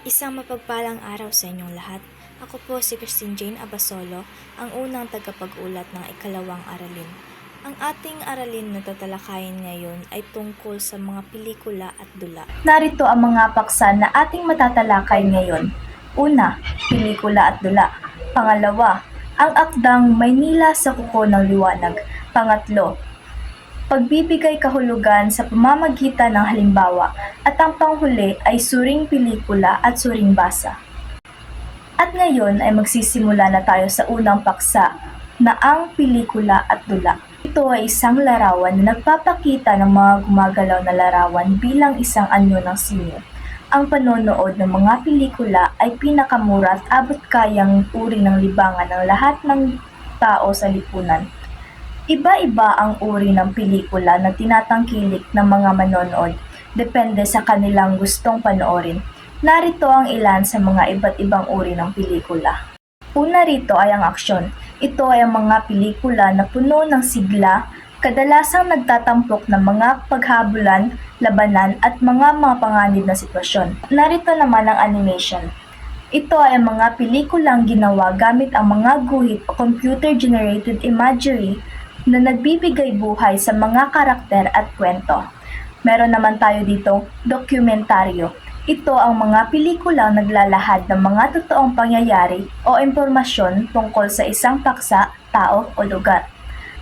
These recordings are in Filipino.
Isang mapagpalang araw sa inyong lahat. Ako po si Christine Jane Abasolo, ang unang tagapag-ulat ng ikalawang aralin. Ang ating aralin na tatalakayin ngayon ay tungkol sa mga pelikula at dula. Narito ang mga paksa na ating matatalakay ngayon. Una, pelikula at dula. Pangalawa, ang akdang Maynila sa Kuko ng Liwanag. Pangatlo, pagbibigay kahulugan sa pamamagitan ng halimbawa. At ang panghuli ay suring pelikula at suring basa. At ngayon ay magsisimula na tayo sa unang paksa na ang pelikula at dula. Ito ay isang larawan na nagpapakita ng mga gumagalaw na larawan bilang isang anyo ng sine. Ang panonood ng mga pelikula ay pinakamura at abot-kayang uri ng libangan ng lahat ng tao sa lipunan. Iba-iba ang uri ng pelikula na tinatangkilik ng mga manonood, depende sa kanilang gustong panoorin. Narito ang ilan sa mga iba't ibang uri ng pelikula. Una rito ay ang aksyon. Ito ay ang mga pelikula na puno ng sigla, kadalasang nagtatampok ng mga paghabulan, labanan at mga panganib na sitwasyon. Narito naman ang animation. Ito ay ang mga pelikulang ginawa gamit ang mga guhit o computer-generated imagery na nagbibigay buhay sa mga karakter at kwento. Meron naman tayo ditong dokumentaryo. Ito ang mga pelikulang naglalahad ng mga totoong pangyayari o impormasyon tungkol sa isang paksa, tao o lugar.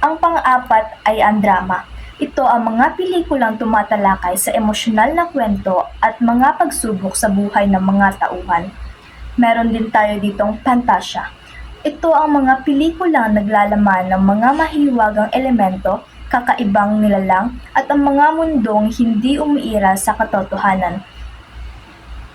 Ang pang-apat ay ang drama. Ito ang mga pelikulang tumatalakay sa emosyonal na kwento at mga pagsubok sa buhay ng mga tauhan. Meron din tayo ditong pantasya. Ito ang mga pelikulang naglalaman ng mga mahiwagang elemento, kakaibang nilalang at ang mga mundong hindi umiira sa katotohanan.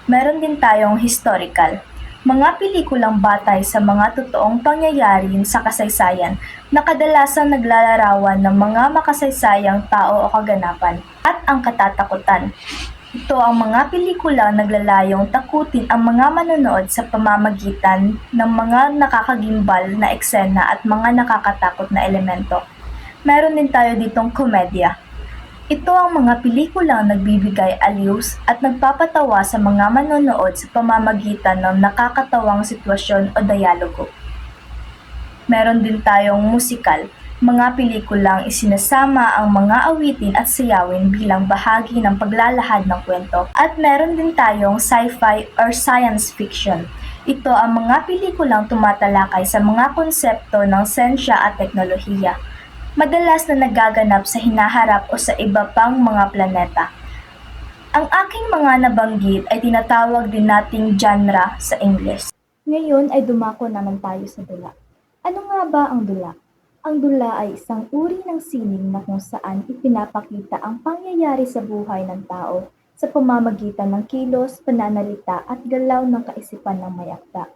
Meron din tayong historical, mga pelikulang batay sa mga totoong pangyayari sa kasaysayan na kadalasan naglalarawan ng mga makasaysayang tao o kaganapan. At ang katatakutan. Ito ang mga pelikulang naglalayong takutin ang mga manonood sa pamamagitan ng mga nakakagimbal na eksena at mga nakakatakot na elemento. Meron din tayo ditong komedya. Ito ang mga pelikulang nagbibigay aliws at nagpapatawa sa mga manonood sa pamamagitan ng nakakatawang sitwasyon o dialogo. Meron din tayong musikal, mga pelikulang isinasama ang mga awitin at sayawin bilang bahagi ng paglalahad ng kwento. At meron din tayong sci-fi or science fiction. Ito ang mga pelikulang tumatalakay sa mga konsepto ng sensya at teknolohiya. Madalas na nagaganap sa hinaharap o sa iba pang mga planeta. Ang aking mga nabanggit ay tinatawag din nating genre sa English. Ngayon ay dumako naman tayo sa dula. Ano nga ba ang dula? Ang dula ay isang uri ng sining na kung saan ipinapakita ang pangyayari sa buhay ng tao sa pamamagitan ng kilos, pananalita at galaw ng kaisipan ng may akda.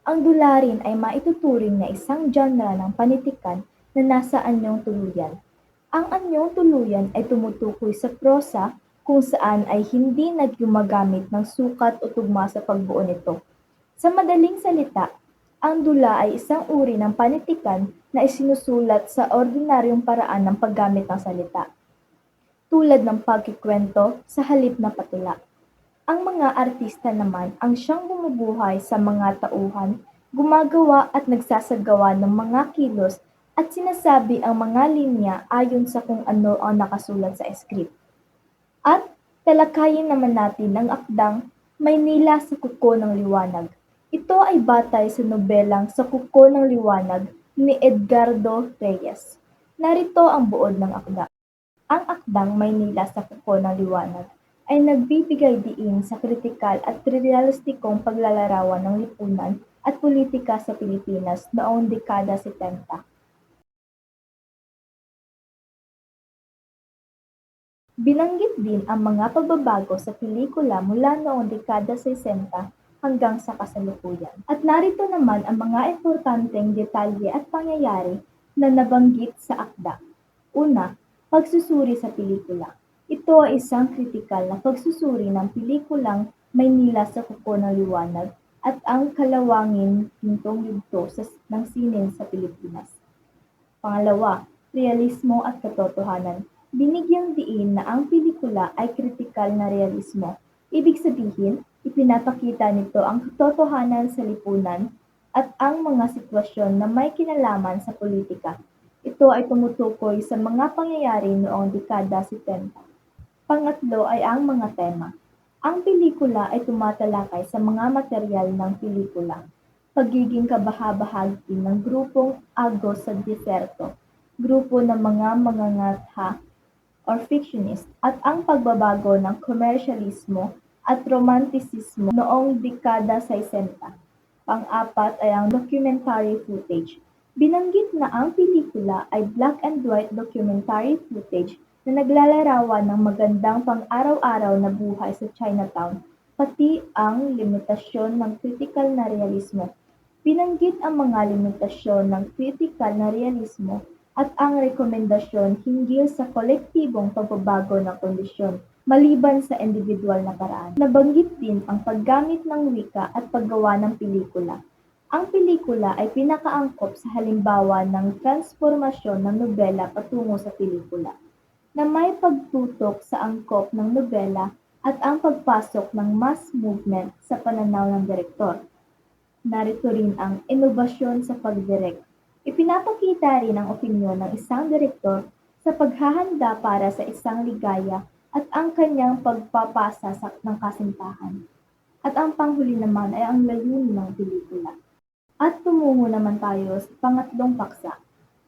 Ang dula rin ay maituturing na isang genre ng panitikan na nasa anyong tuluyan. Ang anyong tuluyan ay tumutukoy sa prosa kung saan ay hindi naggumagamit ng sukat o tugma sa pagbuo nito. Sa madaling salita, ang dula ay isang uri ng panitikan na isinusulat sa ordinaryong paraan ng paggamit ng salita, tulad ng pagkikwento sa halip na patula. Ang mga artista naman ang siyang bumubuhay sa mga tauhan, gumagawa at nagsasagawa ng mga kilos at sinasabi ang mga linya ayon sa kung ano ang nakasulat sa script. At talakayin naman natin ang akdang Maynila sa Kuko ng Liwanag. Ito ay batay sa nobelang Sa Kuko ng Liwanag ni Edgardo Reyes. Narito ang buod ng akda. Ang akdang Maynila sa Kuko ng Liwanag ay nagbibigay diin sa kritikal at realistikong paglalarawan ng lipunan at politika sa Pilipinas noong dekada 70. Binanggit din ang mga pagbabago sa pelikula mula noong dekada 60 hanggang sa kasalukuyan. At narito naman ang mga importanteng detalye at pangyayari na nabanggit sa akda. Una, pagsusuri sa pelikula. Ito ay isang kritikal na pagsusuri ng pelikulang Maynila sa Kuko ng Liwanag at ang kalawangin pintong yugto ng sine sa Pilipinas. Pangalawa, realismo at katotohanan. Binigyang diin na ang pelikula ay kritikal na realismo. Ibig sabihin, Ipinapakita nito ang katotohanan sa lipunan at ang mga sitwasyon na may kinalaman sa politika. Ito ay tumutukoy sa mga pangyayari noong dekada 70. Pangatlo ay ang mga tema. Ang pelikula ay tumatalakay sa mga materyal ng pelikula, pagiging kabahabahagi ng grupong Agos sa Diserto, grupo ng mga mangangatha or fictionist, at ang pagbabago ng komersyalismo at romantisismo noong dekada 60. Pang-apat ay ang documentary footage. Binanggit na ang pelikula ay black and white documentary footage na naglalarawan ng magandang pang-araw-araw na buhay sa Chinatown, pati ang limitasyon ng kritikal na realismo. Binanggit ang mga limitasyon ng kritikal na realismo at ang rekomendasyon hinggil sa kolektibong pagbabago ng kondisyon maliban sa individual na paraan. Nabanggit din ang paggamit ng wika at paggawa ng pelikula. Ang pelikula ay pinakaangkop sa halimbawa ng transformasyon ng nobela patungo sa pelikula, na may pagtutok sa angkop ng nobela at ang pagpasok ng mass movement sa pananaw ng direktor. Narito rin ang inobasyon sa pagdirek. Ipinapakita rin ang opinyon ng isang direktor sa paghahanda para sa isang ligaya at ang kanyang pagpapasa ng kasintahan. At ang panghuli naman ay ang layunin ng pelikula. At tumungo naman tayo sa pangatlong paksa,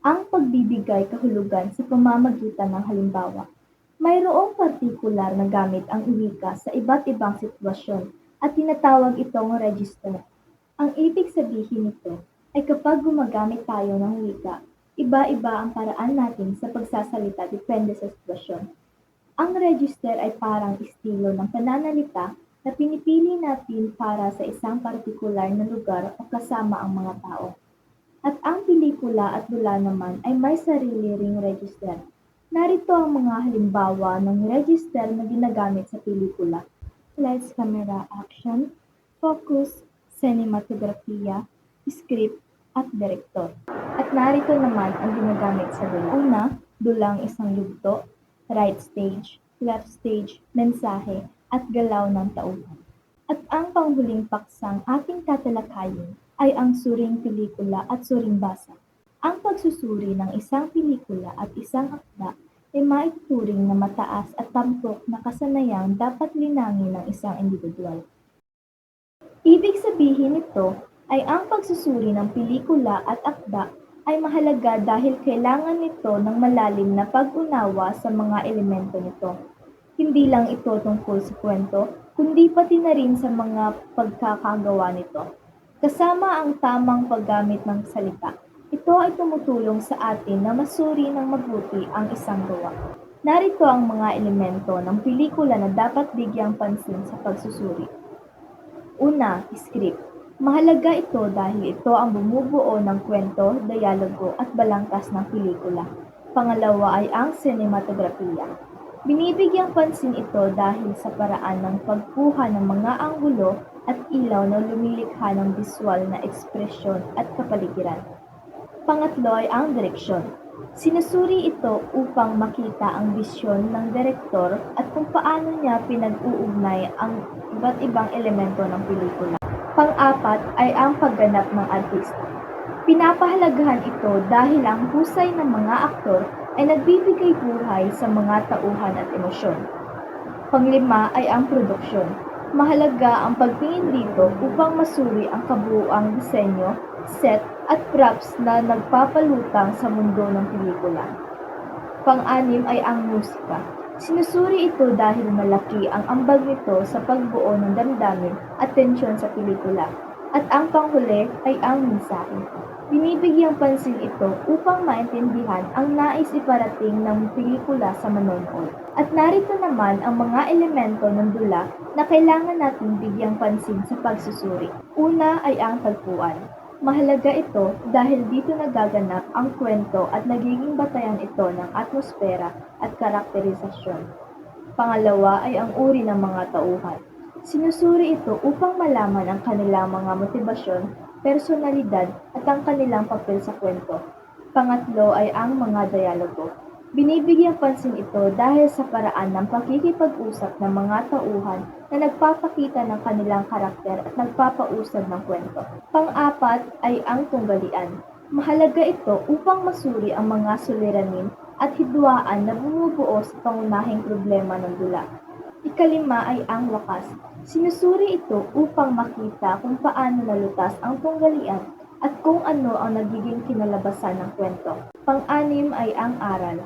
ang pagbibigay kahulugan sa pamamagitan ng halimbawa. Mayroong partikular na gamit ang wika sa iba't ibang sitwasyon at tinatawag itong register. Ang ibig sabihin nito ay kapag gumagamit tayo ng wika, iba-iba ang paraan natin sa pagsasalita depende sa sitwasyon. Ang register ay parang estilo ng pananalita na pinipili natin para sa isang partikular na lugar o kasama ang mga tao. At ang pelikula at dula naman ay may sarili ring register. Narito ang mga halimbawa ng register na ginagamit sa pelikula: lights, camera, action, focus, cinematografiya, script, at direktor. At narito naman ang ginagamit sa dula. Una, dulang isang yugto, right stage, left stage, mensahe, at galaw ng tauhan. At ang panghuling paksang ating tatalakayin ay ang suring pelikula at suring basa. Ang pagsusuri ng isang pelikula at isang akda ay maituturing na mataas at tampok na kasanayang dapat linangin ng isang individual. Ibig sabihin nito ay ang pagsusuri ng pelikula at akda ay mahalaga dahil kailangan nito ng malalim na pag-unawa sa mga elemento nito. Hindi lang ito tungkol sa kwento, kundi pati na rin sa mga pagkakagawa nito. Kasama ang tamang paggamit ng salita, ito ay tumutulong sa atin na masuri ng mabuti ang isang gawa. Narito ang mga elemento ng pelikula na dapat bigyang pansin sa pagsusuri. Una, script. Mahalaga ito dahil ito ang bumubuo ng kwento, dialogo at balangkas ng pelikula. Pangalawa ay ang cinematografiya. Binibigyang pansin ito dahil sa paraan ng pagkuha ng mga anggulo at ilaw na lumilikha ng visual na ekspresyon at kapaligiran. Pangatlo ay ang direksyon. Sinusuri ito upang makita ang bisyon ng direktor at kung paano niya pinag-uugnay ang iba't ibang elemento ng pelikula. Pang-apat ay ang pagganap ng artista. Pinapahalagahan ito dahil ang husay ng mga aktor ay nagbibigay buhay sa mga tauhan at emosyon. Panglima ay ang produksyon. Mahalaga ang pagtingin dito upang masuri ang kabuuang disenyo, set at props na nagpapalutang sa mundo ng pelikula. Pang-anim ay ang musika. Sinusuri ito dahil malaki ang ambag nito sa pagbuo ng damdamin at tensyon sa pelikula. At ang panghuli ay ang mensahe. Binibigyang pansin ito upang maintindihan ang nais iparating ng pelikula sa manonood. At narito naman ang mga elemento ng dula na kailangan natin bigyang pansin sa pagsusuri. Una ay ang tagpuan. Mahalaga ito dahil dito nagaganap ang kwento at nagiging batayan ito ng atmosfera at karakterisasyon. Pangalawa ay ang uri ng mga tauhan. Sinusuri ito upang malaman ang kanilang mga motibasyon, personalidad at ang kanilang papel sa kwento. Pangatlo ay ang mga dialogo. Binibigyang pansin ito dahil sa paraan ng pakikipag-usap ng mga tauhan na nagpapakita ng kanilang karakter at nagpapausad ng kwento. Pang-apat ay ang tunggalian. Mahalaga ito upang masuri ang mga suliranin at hidwaan na bumubuo sa pangunahing problema ng dula. Ikalima ay ang wakas. Sinusuri ito upang makita kung paano nalutas ang tunggalian at kung ano ang nagiging kinalabasan ng kwento. Pang-anim ay ang aral.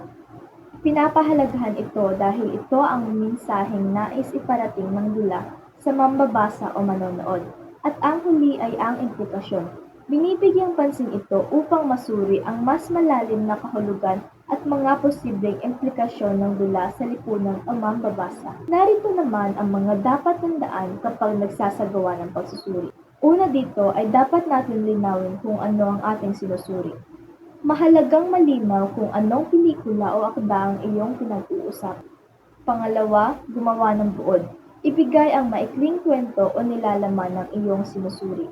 Pinapahalagahan ito dahil ito ang mensaheng nais iparating ng dula sa mambabasa o manonood. At ang huli ay ang implikasyon. Binibigyang pansin ito upang masuri ang mas malalim na kahulugan at mga posibleng implikasyon ng dula sa lipunan o mambabasa. Narito naman ang mga dapat tandaan kapag nagsasagawa ng pagsusuri. Una dito ay dapat natin linawin kung ano ang ating sinusuri. Mahalagang malinaw kung anong pelikula o akda ang iyong pinag-uusap. Pangalawa, gumawa ng buod. Ibigay ang maikling kwento o nilalaman ng iyong sinusuri.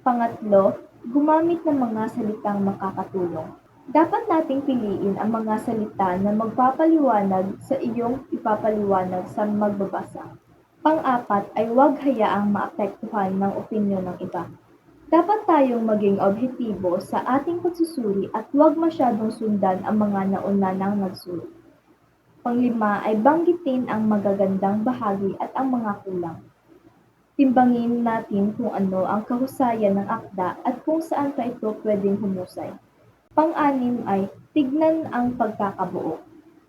Pangatlo, gumamit ng mga salitang makakatulong. Dapat nating piliin ang mga salita na magpapaliwanag sa iyong ipapaliwanag sa magbabasa. Pang-apat ay huwag hayaang maapektuhan ng opinyon ng iba. Dapat tayong maging objektibo sa ating pagsusuri at huwag masyadong sundan ang mga nauna nang nagsuri. Panglima ay banggitin ang magagandang bahagi at ang mga kulang. Timbangin natin kung ano ang kahusayan ng akda at kung saan pa ito pwedeng humusay. Pang-anim ay tignan ang pagkakabuo.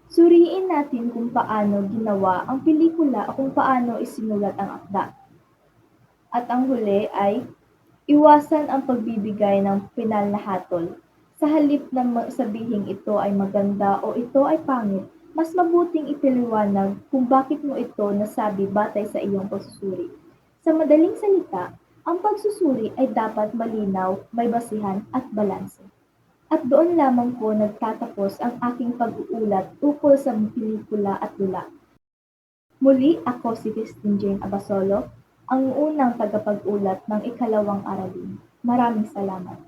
Suriin natin kung paano ginawa ang pelikula o kung paano isinulat ang akda. At ang huli ay iwasan ang pagbibigay ng pinal na hatol. Sa halip na sabihing ito ay maganda o ito ay pangit, mas mabuting ipaliwanag kung bakit mo ito nasabi batay sa iyong pagsusuri. Sa madaling salita, ang pagsusuri ay dapat malinaw, may basihan at balanse. At doon lamang po nagtatapos ang aking pag-uulat ukol sa pelikula at dula. Muli ako si Christine Jane Abasolo, ang unang tagapag-ulat ng ikalawang aralin. Maraming salamat.